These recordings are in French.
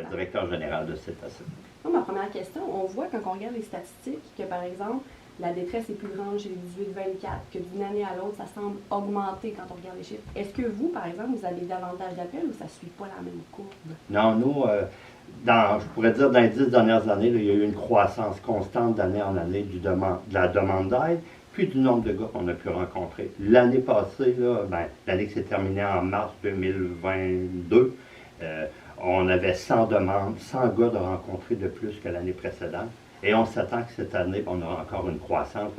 directeur général de CETACE. Ma première question, on voit quand on regarde les statistiques que, par exemple, la détresse est plus grande chez les 18-24, que d'une année à l'autre, ça semble augmenter quand on regarde les chiffres. Est-ce que vous, par exemple, vous avez davantage d'appels ou ça ne suit pas la même courbe? Non, nous, je pourrais dire dans les 10 dernières années, là, il y a eu une croissance constante d'année en année de la demande d'aide, puis du nombre de gars qu'on a pu rencontrer. L'année passée, l'année qui s'est terminée en mars 2022, on avait 100 demandes, 100 gars de rencontrer de plus que l'année précédente. Et on s'attend que cette année, on aura encore une croissance.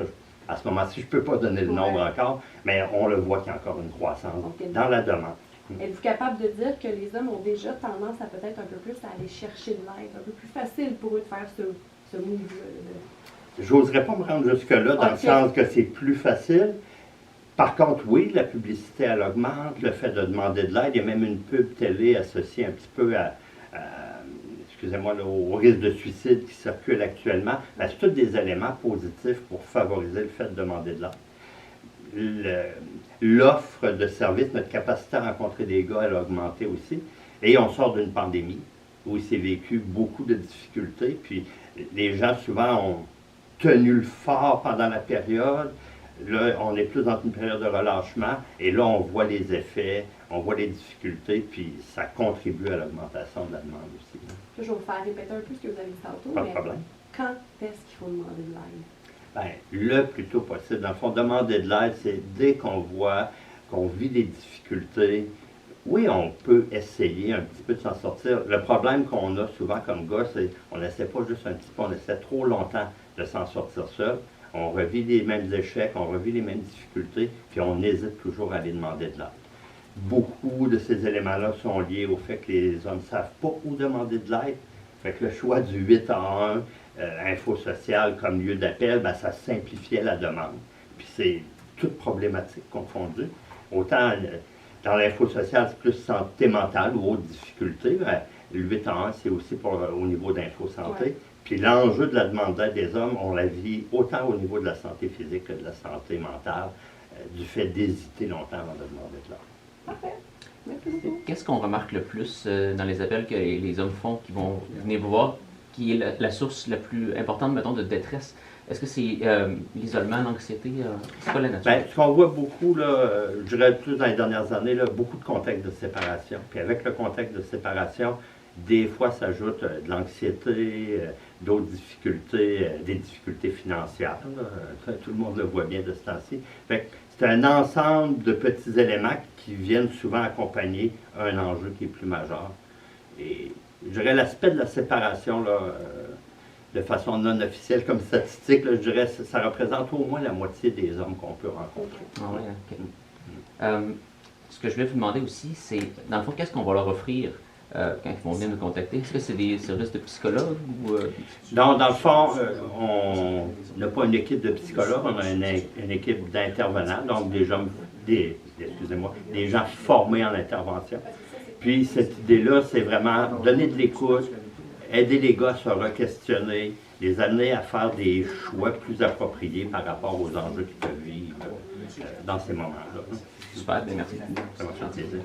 À ce moment-ci, je ne peux pas donner le nombre encore, mais on le voit qu'il y a encore une croissance dans la demande. Êtes-vous capable de dire que les hommes ont déjà tendance à peut-être un peu plus à aller chercher de l'aide, un peu plus facile pour eux de faire ce move-là? J'oserais pas me rendre jusque-là, dans le sens que c'est plus facile. Par contre, oui, la publicité, elle augmente, le fait de demander de l'aide. Il y a même une pub télé associée un petit peu au risque de suicide qui circule actuellement. C'est tous des éléments positifs pour favoriser le fait de demander de l'aide. L'offre de services, notre capacité à rencontrer des gars, elle a augmenté aussi. Et on sort d'une pandémie où il s'est vécu beaucoup de difficultés. Puis les gens, souvent, ont tenu le fort pendant la période. Là, on est plus dans une période de relâchement. Et là, on voit les effets, on voit les difficultés, puis ça contribue à l'augmentation de la demande aussi. Je vais vous faire répéter un peu ce que vous avez dit tantôt. Pas de problème. Quand est-ce qu'il faut demander de l'aide? Le plus tôt possible. Dans le fond, demander de l'aide, c'est dès qu'on voit qu'on vit des difficultés. Oui, on peut essayer un petit peu de s'en sortir. Le problème qu'on a souvent comme gars, c'est qu'on n'essaie pas juste un petit peu, on essaie trop longtemps de s'en sortir seul. On revit les mêmes échecs, on revit les mêmes difficultés, puis on hésite toujours à aller demander de l'aide. Beaucoup de ces éléments-là sont liés au fait que les hommes ne savent pas où demander de l'aide. Fait que le choix du 8 à 1, info sociale comme lieu d'appel, ça simplifiait la demande. Puis c'est toute problématique confondue. Autant dans l'info sociale, c'est plus santé mentale ou autres difficultés. Le 8 à 1, c'est aussi au niveau d'info santé. Ouais. Puis l'enjeu de la demande d'aide des hommes, on la vit autant au niveau de la santé physique que de la santé mentale, du fait d'hésiter longtemps avant de demander de l'aide. Parfait. Qu'est-ce qu'on remarque le plus dans les appels que les hommes font, qui vont venir vous voir, qui est la source la plus importante, mettons, de détresse? Est-ce que c'est l'isolement, l'anxiété? C'est quoi la nature? Ce qu'on voit beaucoup, là, je dirais plus dans les dernières années, là, beaucoup de contextes de séparation. Puis avec le contexte de séparation, des fois s'ajoute de l'anxiété, d'autres difficultés, des difficultés financières. Tout le monde le voit bien de ce temps-ci. C'est un ensemble de petits éléments qui viennent souvent accompagner un enjeu qui est plus majeur. Et je dirais l'aspect de la séparation, là, de façon non officielle, comme statistique, là, je dirais que ça représente au moins la moitié des hommes qu'on peut rencontrer. Ah oui, OK. Ce que je voulais vous demander aussi, c'est, dans le fond, qu'est-ce qu'on va leur offrir quand ils vont venir nous contacter? Est-ce que c'est des services de psychologue ou... Non, dans le fond, on n'a pas une équipe de psychologues, on a une équipe d'intervenants, donc des gens formés en intervention. Puis cette idée-là, c'est vraiment donner de l'écoute, aider les gars à se re-questionner, les amener à faire des choix plus appropriés par rapport aux enjeux qu'ils peuvent vivre dans ces moments-là. Super, bien merci. Ça m'a fait plaisir.